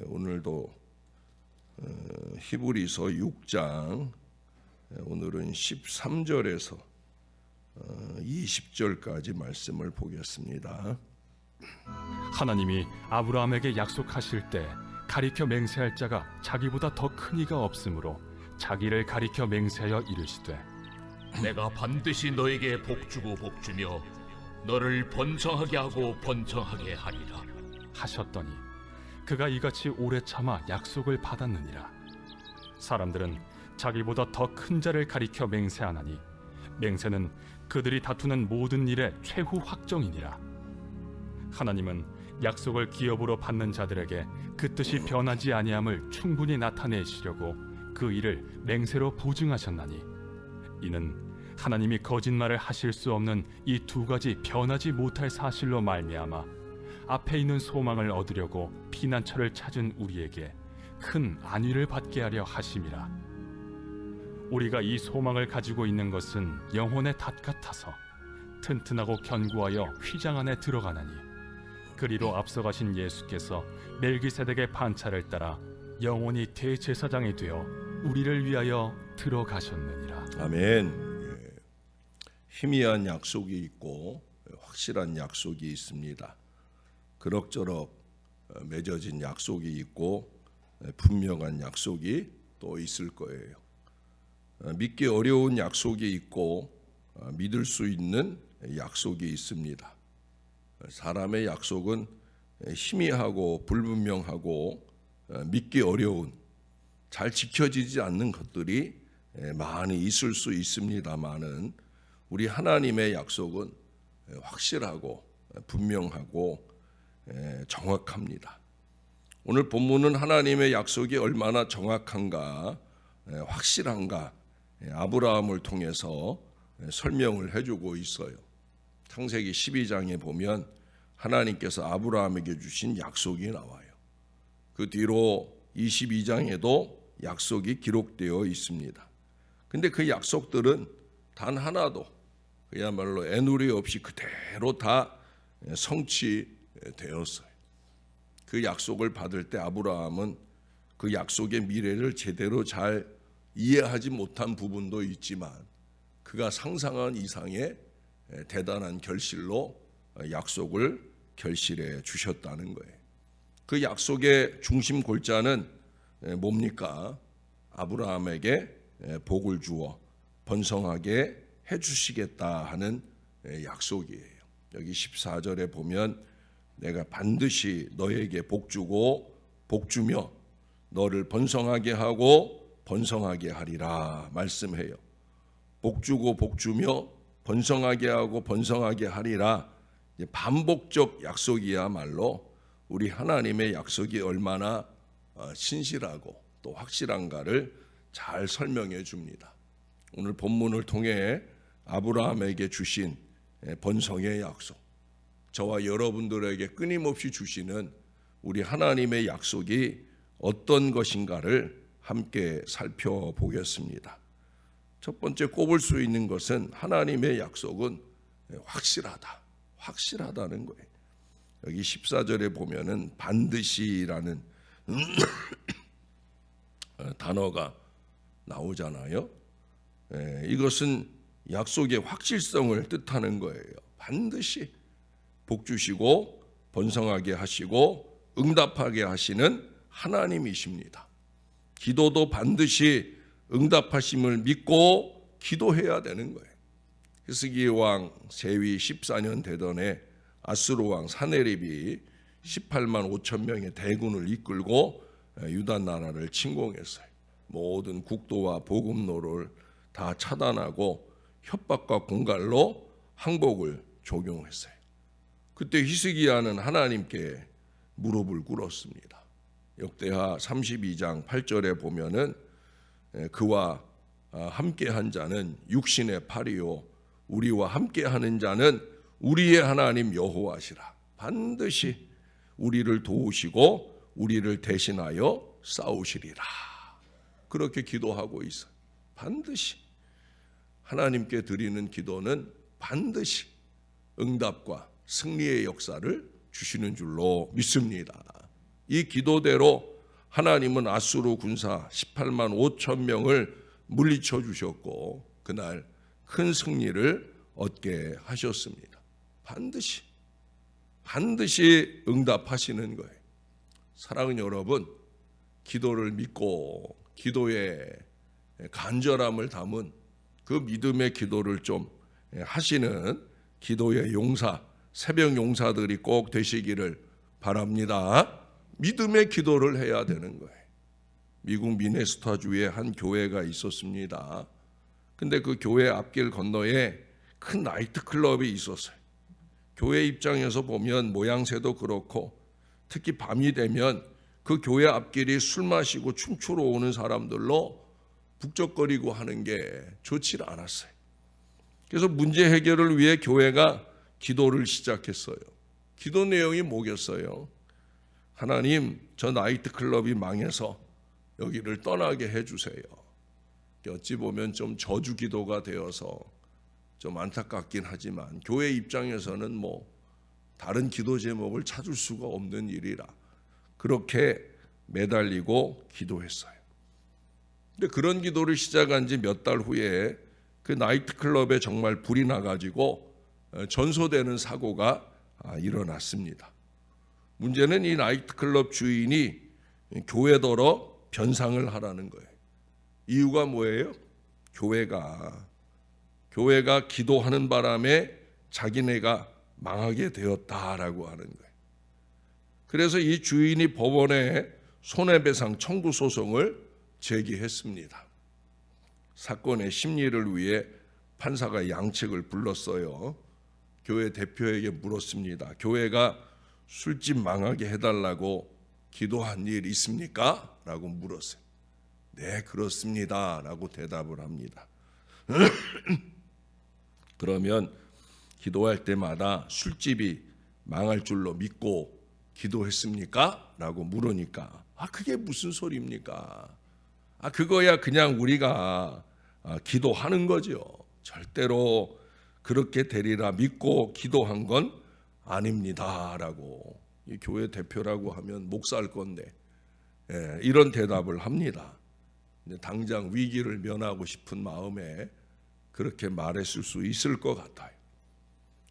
오늘도 히브리서 6장 오늘은 13절에서 20절까지 말씀을 보겠습니다. 하나님이 아브라함에게 약속하실 때 가리켜 맹세할 자가 자기보다 더 큰 이가 없으므로 자기를 가리켜 맹세하여 이르시되 내가 반드시 너에게 복주고 복주며 너를 번성하게 하고 번성하게 하리라 하셨더니 그가 이같이 오래 참아 약속을 받았느니라. 사람들은 자기보다 더 큰 자를 가리켜 맹세하나니 맹세는 그들이 다투는 모든 일의 최후 확정이니라. 하나님은 약속을 기업으로 받는 자들에게 그 뜻이 변하지 아니함을 충분히 나타내시려고 그 일을 맹세로 보증하셨나니 이는 하나님이 거짓말을 하실 수 없는 이 두 가지 변하지 못할 사실로 말미암아 앞에 있는 소망을 얻으려고 피난처를 찾은 우리에게 큰 안위를 받게 하려 하심이라. 우리가 이 소망을 가지고 있는 것은 영혼의 닷 같아서 튼튼하고 견고하여 휘장 안에 들어가나니 그리로 앞서가신 예수께서 멜기세덱의 판차를 따라 영원히 대제사장이 되어 우리를 위하여 들어가셨느니라. 아멘. 희미한 약속이 있고 확실한 약속이 있습니다. 그럭저럭 맺어진 약속이 있고 분명한 약속이 또 있을 거예요. 믿기 어려운 약속이 있고 믿을 수 있는 약속이 있습니다. 사람의 약속은 희미하고 불분명하고 믿기 어려운, 잘 지켜지지 않는 것들이 많이 있을 수 있습니다만은 우리 하나님의 약속은 확실하고 분명하고 정확합니다. 오늘 본문은 하나님의 약속이 얼마나 정확한가, 확실한가 아브라함을 통해서 설명을 해주고 있어요. 창세기 12장에 보면 하나님께서 아브라함에게 주신 약속이 나와요. 그 뒤로 22장에도 약속이 기록되어 있습니다. 근데 그 약속들은 단 하나도 그야말로 애누리 없이 그대로 다 성취되었어요. 그 약속을 받을 때 아브라함은 그 약속의 미래를 제대로 잘 이해하지 못한 부분도 있지만 그가 상상한 이상의 대단한 결실로 약속을 결실해 주셨다는 거예요. 그 약속의 중심 골자는 뭡니까? 아브라함에게 복을 주어 번성하게 해주시겠다 하는 약속이에요. 여기 14절에 보면 내가 반드시 너에게 복주고 복주며 너를 번성하게 하고 번성하게 하리라 말씀해요. 복주고 복주며 번성하게 하고 번성하게 하리라, 반복적 약속이야말로 우리 하나님의 약속이 얼마나 신실하고 또 확실한가를 잘 설명해 줍니다. 오늘 본문을 통해 아브라함에게 주신 번성의 약속, 저와 여러분들에게 끊임없이 주시는 우리 하나님의 약속이 어떤 것인가를 함께 살펴보겠습니다. 첫 번째 꼽을 수 있는 것은 하나님의 약속은 확실하다는 거예요. 여기 14절에 보면은 반드시라는 단어가 나오잖아요. 이것은 약속의 확실성을 뜻하는 거예요. 반드시 복 주시고 번성하게 하시고 응답하게 하시는 하나님이십니다. 기도도 반드시 응답하심을 믿고 기도해야 되는 거예요. 히스기 왕 세위 14년 되던 해 아수르 왕 사네립이 18만 5천 명의 대군을 이끌고 유다 나라를 침공했어요. 모든 국도와 보급로를 다 차단하고 협박과 공갈로 항복을 적용했어요. 그때 히스기야는 하나님께 무릎을 꿇었습니다. 역대하 32장 8절에 보면은 그와 함께한 자는 육신의 팔이요 우리와 함께하는 자는 우리의 하나님 여호와시라. 반드시 우리를 도우시고 우리를 대신하여 싸우시리라. 그렇게 기도하고 있어요. 반드시 하나님께 드리는 기도는 반드시 응답과 승리의 역사를 주시는 줄로 믿습니다. 이 기도대로 하나님은 아수르 군사 18만 5천 명을 물리쳐 주셨고 그날 큰 승리를 얻게 하셨습니다. 반드시 응답하시는 거예요. 사랑하는 여러분, 기도를 믿고 기도의 간절함을 담은 그 믿음의 기도를 좀 하시는 기도의 용사, 새벽 용사들이 꼭 되시기를 바랍니다. 믿음의 기도를 해야 되는 거예요. 미국 미네소타주에 한 교회가 있었습니다. 근데 그 교회 앞길 건너에 큰 나이트클럽이 있었어요. 교회 입장에서 보면 모양새도 그렇고 특히 밤이 되면 그 교회 앞길이 술 마시고 춤추러 오는 사람들로 북적거리고 하는 게 좋지 않았어요. 그래서 문제 해결을 위해 교회가 기도를 시작했어요. 기도 내용이 뭐겠어요? 하나님, 저 나이트클럽이 망해서 여기를 떠나게 해주세요. 어찌 보면 좀 저주 기도가 되어서 좀 안타깝긴 하지만 교회 입장에서는 뭐 다른 기도 제목을 찾을 수가 없는 일이라 그렇게 매달리고 기도했어요. 근데 그런 기도를 시작한 지 몇 달 후에 그 나이트클럽에 정말 불이 나가지고 전소되는 사고가 일어났습니다. 문제는 이 나이트클럽 주인이 교회더러 변상을 하라는 거예요. 이유가 뭐예요? 교회가 기도하는 바람에 자기네가 망하게 되었다라고 하는 거예요. 그래서 이 주인이 법원에 손해배상 청구 소송을 제기했습니다. 사건의 심리를 위해 판사가 양측을 불렀어요. 교회 대표에게 물었습니다. 교회가 술집 망하게 해달라고 기도한 일 있습니까? 라고 물었어요. 네, 그렇습니다. 라고 대답을 합니다. 그러면 기도할 때마다 술집이 망할 줄로 믿고 기도했습니까? 라고 물으니까 그게 무슨 소리입니까? 그거야 그냥 우리가 기도하는 거죠. 절대로 그렇게 되리라 믿고 기도한 건 아닙니다. 라고 이 교회 대표라고 하면 목 살 건데 이런 대답을 합니다. 당장 위기를 면하고 싶은 마음에 그렇게 말했을 수 있을 것 같아요.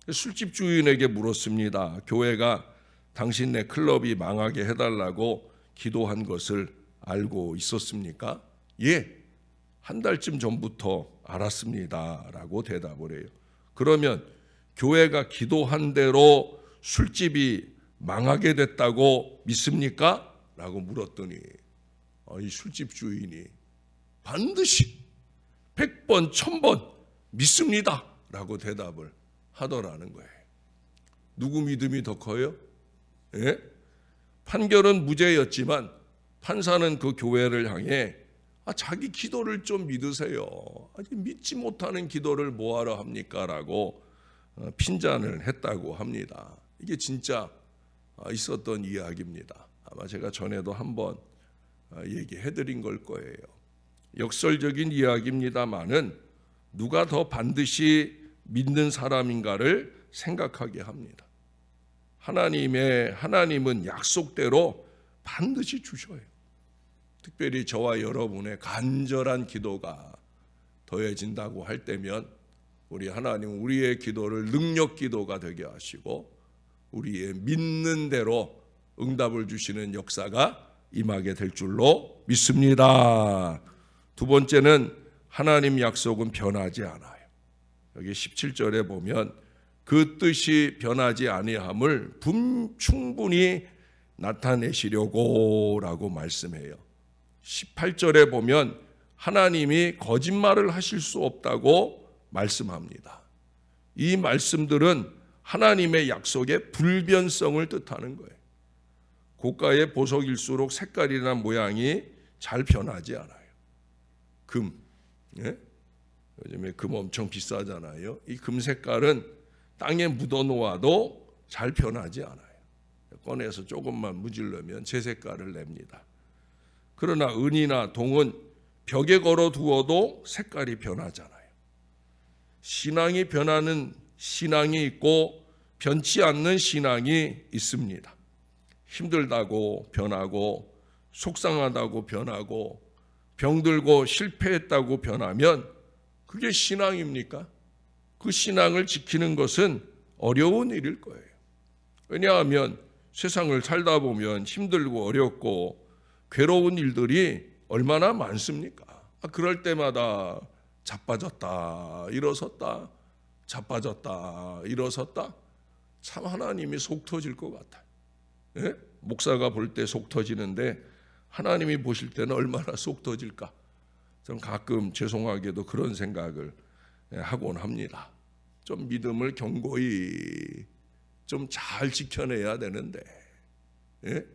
술집 주인에게 물었습니다. 교회가 당신네 클럽이 망하게 해달라고 기도한 것을 알고 있었습니까? 예, 한 달쯤 전부터 알았습니다. 라고 대답을 해요. 그러면 교회가 기도한 대로 술집이 망하게 됐다고 믿습니까? 라고 물었더니 이 술집 주인이 반드시 100번, 1000번 믿습니다. 라고 대답을 하더라는 거예요. 누구 믿음이 더 커요? 예? 판결은 무죄였지만 판사는 그 교회를 향해 자기 기도를 좀 믿으세요. 믿지 못하는 기도를 뭐하러 합니까? 라고 핀잔을 했다고 합니다. 이게 진짜 있었던 이야기입니다. 아마 제가 전에도 한번 얘기해드린 걸 거예요. 역설적인 이야기입니다마는 누가 더 반드시 믿는 사람인가를 생각하게 합니다. 하나님은 약속대로 반드시 주셔요. 특별히 저와 여러분의 간절한 기도가 더해진다고 할 때면 우리 하나님 우리의 기도를 능력 기도가 되게 하시고 우리의 믿는 대로 응답을 주시는 역사가 임하게 될 줄로 믿습니다. 두 번째는 하나님 약속은 변하지 않아요. 여기 17절에 보면 그 뜻이 변하지 아니함을 충분히 나타내시려고 라고 말씀해요. 18절에 보면 하나님이 거짓말을 하실 수 없다고 말씀합니다. 이 말씀들은 하나님의 약속의 불변성을 뜻하는 거예요. 고가의 보석일수록 색깔이나 모양이 잘 변하지 않아요. 금, 요즘에 금 엄청 비싸잖아요. 이 금 색깔은 땅에 묻어놓아도 잘 변하지 않아요. 꺼내서 조금만 무질러면 제 색깔을 냅니다. 그러나 은이나 동은 벽에 걸어 두어도 색깔이 변하잖아요. 신앙이 변하는 신앙이 있고 변치 않는 신앙이 있습니다. 힘들다고 변하고 속상하다고 변하고 병들고 실패했다고 변하면 그게 신앙입니까? 그 신앙을 지키는 것은 어려운 일일 거예요. 왜냐하면 세상을 살다 보면 힘들고 어렵고 괴로운 일들이 얼마나 많습니까? 그럴 때마다 자빠졌다 일어섰다 자빠졌다 일어섰다 참 하나님이 속 터질 것 같아요. 예? 목사가 볼 때 속 터지는데 하나님이 보실 때는 얼마나 속 터질까? 좀 가끔 죄송하게도 그런 생각을 하곤 합니다. 좀 믿음을 견고히 좀 잘 지켜내야 되는데. 예?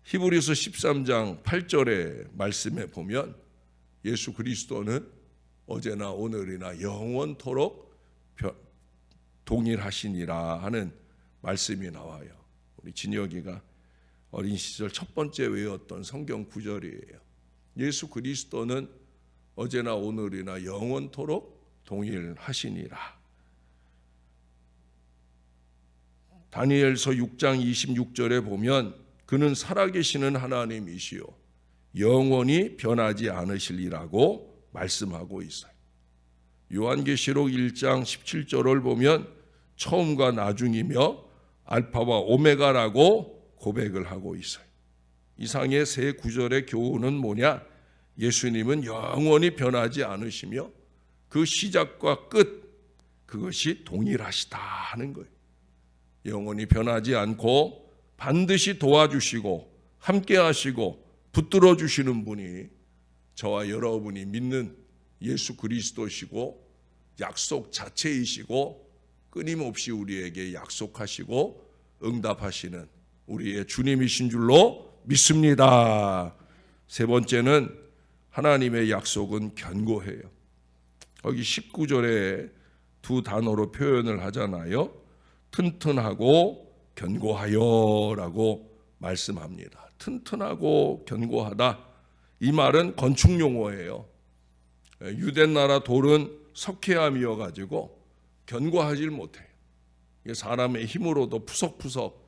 히브리서 13장 8절의 말씀에 보면 예수 그리스도는 어제나 오늘이나 영원토록 동일하시니라 하는 말씀이 나와요. 우리 진혁이가 어린 시절 첫 번째 외웠던 성경 구절이에요. 예수 그리스도는 어제나 오늘이나 영원토록 동일하시니라. 다니엘서 6장 26절에 보면 그는 살아계시는 하나님이시요 영원히 변하지 않으시리라고 말씀하고 있어요. 요한계시록 1장 17절을 보면 처음과 나중이며 알파와 오메가라고 고백을 하고 있어요. 이상의 세 구절의 교훈은 뭐냐? 예수님은 영원히 변하지 않으시며 그 시작과 끝 그것이 동일하시다 하는 거예요. 영원히 변하지 않고 반드시 도와주시고 함께 하시고 붙들어 주시는 분이 저와 여러분이 믿는 예수 그리스도시고 약속 자체이시고 끊임없이 우리에게 약속하시고 응답하시는 우리의 주님이신 줄로 믿습니다. 세 번째는 하나님의 약속은 견고해요. 여기 19절에 두 단어로 표현을 하잖아요. 튼튼하고 견고하여라고 말씀합니다. 튼튼하고 견고하다. 이 말은 건축 용어예요. 유대 나라 돌은 석회암이어 가지고 견고하질 못해요. 사람의 힘으로도 푸석푸석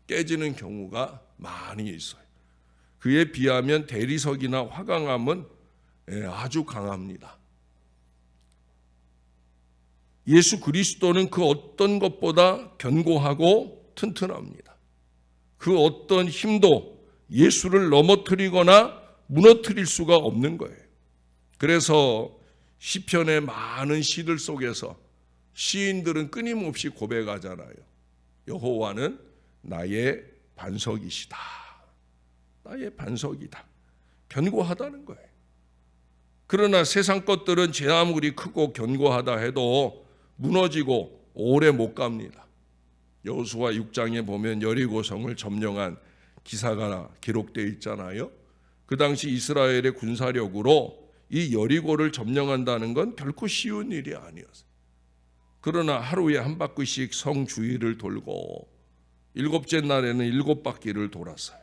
깨지는 경우가 많이 있어요. 그에 비하면 대리석이나 화강암은 아주 강합니다. 예수 그리스도는 그 어떤 것보다 견고하고 튼튼합니다. 그 어떤 힘도 예수를 넘어뜨리거나 무너뜨릴 수가 없는 거예요. 그래서 시편의 많은 시들 속에서 시인들은 끊임없이 고백하잖아요. 여호와는 나의 반석이시다. 나의 반석이다. 견고하다는 거예요. 그러나 세상 것들은 제 아무리 크고 견고하다 해도 무너지고 오래 못 갑니다. 여호수아 6장에 보면 여리고성을 점령한 기사가 기록되어 있잖아요. 그 당시 이스라엘의 군사력으로 이 여리고를 점령한다는 건 결코 쉬운 일이 아니었어요. 그러나 하루에 한 바퀴씩 성 주위를 돌고 일곱째 날에는 7바퀴를 돌았어요.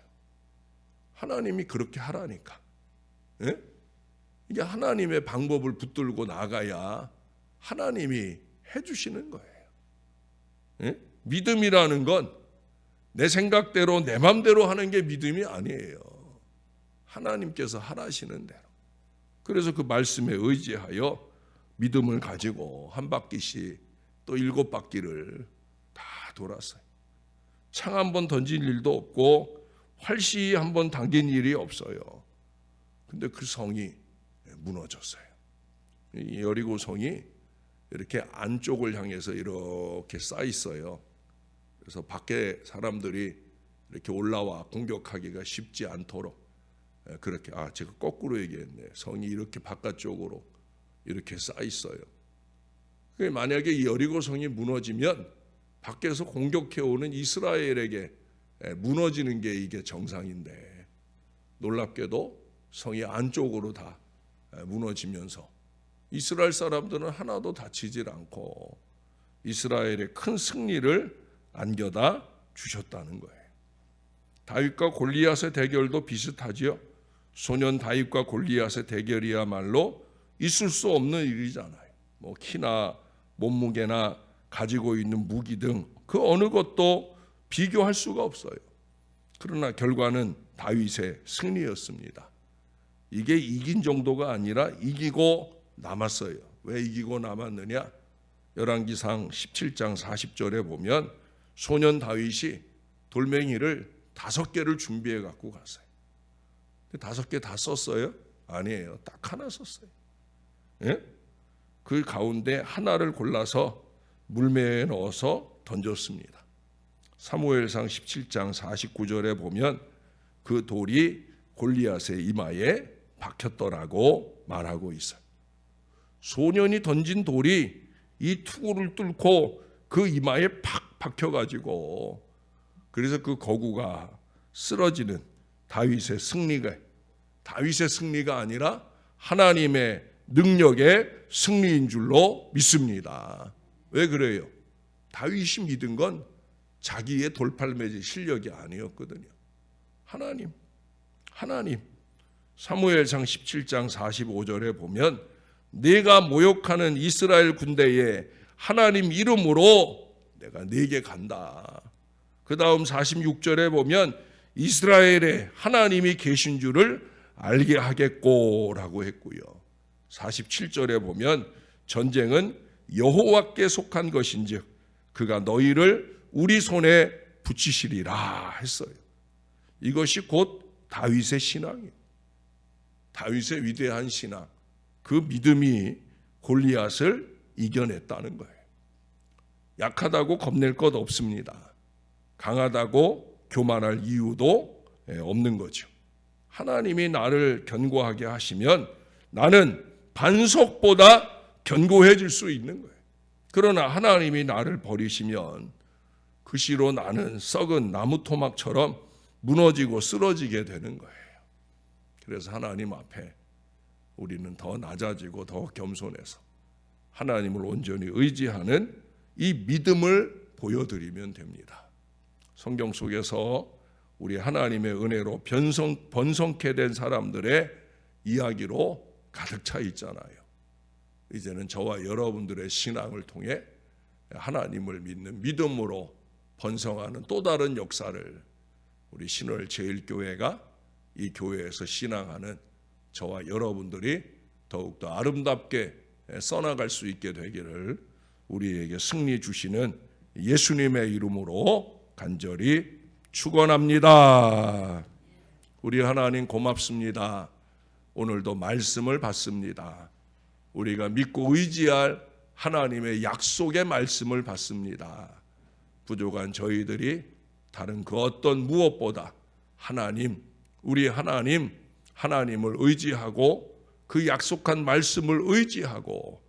하나님이 그렇게 하라니까. 예? 이게 하나님의 방법을 붙들고 나가야 하나님이 해주시는 거예요. 예? 믿음이라는 건 내 생각대로 내 맘대로 하는 게 믿음이 아니에요. 하나님께서 하라시는 대로. 그래서 그 말씀에 의지하여 믿음을 가지고 한 바퀴씩 또 7바퀴를 다 돌았어요. 창 한 번 던질 일도 없고 활시 한 번 당긴 일이 없어요. 근데 그 성이 무너졌어요. 이 여리고 성이 이렇게 안쪽을 향해서 이렇게 쌓여 있어요. 그래서 밖에 사람들이 이렇게 올라와 공격하기가 쉽지 않도록 그렇게 제가 거꾸로 얘기했네. 성이 이렇게 바깥쪽으로 이렇게 쌓여 있어요. 만약에 이 여리고 성이 무너지면 밖에서 공격해 오는 이스라엘에게 무너지는 게 이게 정상인데 놀랍게도 성이 안쪽으로 다 무너지면서 이스라엘 사람들은 하나도 다치질 않고 이스라엘의 큰 승리를 안겨다 주셨다는 거예요. 다윗과 골리앗의 대결도 비슷하지요. 소년 다윗과 골리앗의 대결이야말로 있을 수 없는 일이잖아요. 키나 몸무게나 가지고 있는 무기 등 그 어느 것도 비교할 수가 없어요. 그러나 결과는 다윗의 승리였습니다. 이게 이긴 정도가 아니라 이기고 남았어요. 왜 이기고 남았느냐? 열왕기상 17장 40절에 보면 소년 다윗이 돌멩이를 5개를 준비해 갖고 갔어요. 5개 다 썼어요? 아니에요. 딱 하나 썼어요. 예? 그 가운데 하나를 골라서 물매에 넣어서 던졌습니다. 사무엘상 17장 49절에 보면 그 돌이 골리앗의 이마에 박혔더라고 말하고 있어요. 소년이 던진 돌이 이 투구를 뚫고 그 이마에 팍 박혀가지고 그래서 그 거구가 쓰러지는 다윗의 승리가 아니라 하나님의 능력의 승리인 줄로 믿습니다. 왜 그래요? 다윗이 믿은 건 자기의 돌팔매질 실력이 아니었거든요. 하나님. 사무엘상 17장 45절에 보면 내가 모욕하는 이스라엘 군대에 하나님 이름으로 내가 네게 간다. 그 다음 46절에 보면 이스라엘에 하나님이 계신 줄을 알게 하겠고 라고 했고요. 47절에 보면 전쟁은 여호와께 속한 것인즉 그가 너희를 우리 손에 붙이시리라 했어요. 이것이 곧 다윗의 신앙이에요. 다윗의 위대한 신앙, 그 믿음이 골리앗을 이겨냈다는 거예요. 약하다고 겁낼 것 없습니다. 강하다고 교만할 이유도 없는 거죠. 하나님이 나를 견고하게 하시면 나는 반석보다 견고해질 수 있는 거예요. 그러나 하나님이 나를 버리시면 그 시로 나는 썩은 나무 토막처럼 무너지고 쓰러지게 되는 거예요. 그래서 하나님 앞에 우리는 더 낮아지고 더 겸손해서 하나님을 온전히 의지하는 이 믿음을 보여드리면 됩니다. 성경 속에서 우리 하나님의 은혜로 번성케 된 사람들의 이야기로 가득 차 있잖아요. 이제는 저와 여러분들의 신앙을 통해 하나님을 믿는 믿음으로 번성하는 또 다른 역사를 우리 신월 제일교회가 이 교회에서 신앙하는 저와 여러분들이 더욱더 아름답게 써나갈 수 있게 되기를 우리에게 승리 주시는 예수님의 이름으로 간절히 축원합니다. 우리 하나님 고맙습니다. 오늘도 말씀을 받습니다. 우리가 믿고 의지할 하나님의 약속의 말씀을 받습니다. 부족한 저희들이 다른 그 어떤 무엇보다 우리 하나님을 의지하고 그 약속한 말씀을 의지하고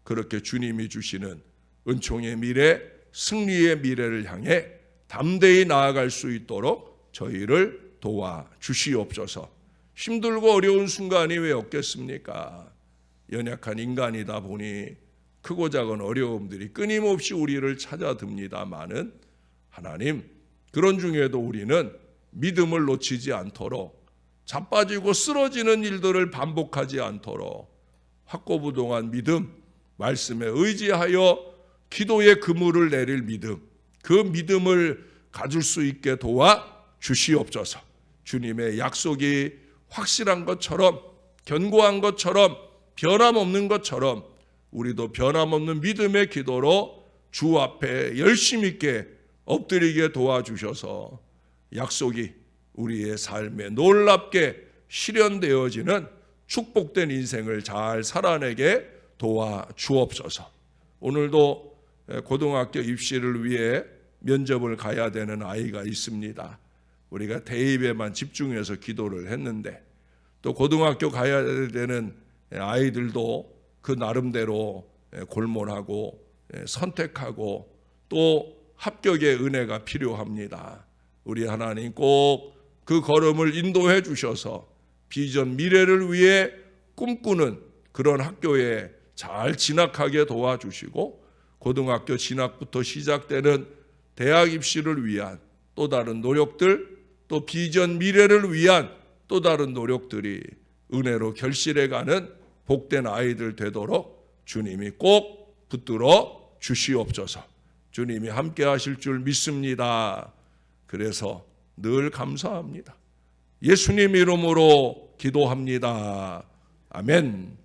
그렇게 주님이 주시는 은총의 미래, 승리의 미래를 향해 담대히 나아갈 수 있도록 저희를 도와주시옵소서. 힘들고 어려운 순간이 왜 없겠습니까? 연약한 인간이다 보니 크고 작은 어려움들이 끊임없이 우리를 찾아듭니다마는 하나님, 그런 중에도 우리는 믿음을 놓치지 않도록 자빠지고 쓰러지는 일들을 반복하지 않도록 확고부동한 믿음, 말씀에 의지하여 기도의 그물을 내릴 믿음, 그 믿음을 가질 수 있게 도와 주시옵소서. 주님의 약속이 확실한 것처럼, 견고한 것처럼, 변함없는 것처럼 우리도 변함없는 믿음의 기도로 주 앞에 열심 있게 엎드리게 도와주셔서 약속이 우리의 삶에 놀랍게 실현되어지는 축복된 인생을 잘 살아내게 도와주옵소서. 오늘도 고등학교 입시를 위해 면접을 가야 되는 아이가 있습니다. 우리가 대입에만 집중해서 기도를 했는데 또 고등학교 가야 되는 아이들도 그 나름대로 골몰하고 선택하고 또 합격의 은혜가 필요합니다. 우리 하나님 꼭 그 걸음을 인도해 주셔서 비전 미래를 위해 꿈꾸는 그런 학교에 잘 진학하게 도와주시고 고등학교 진학부터 시작되는 대학 입시를 위한 또 다른 노력들, 또 비전 미래를 위한 또 다른 노력들이 은혜로 결실해가는 복된 아이들 되도록 주님이 꼭 붙들어 주시옵소서. 주님이 함께 하실 줄 믿습니다. 그래서 늘 감사합니다. 예수님 이름으로 기도합니다. 아멘.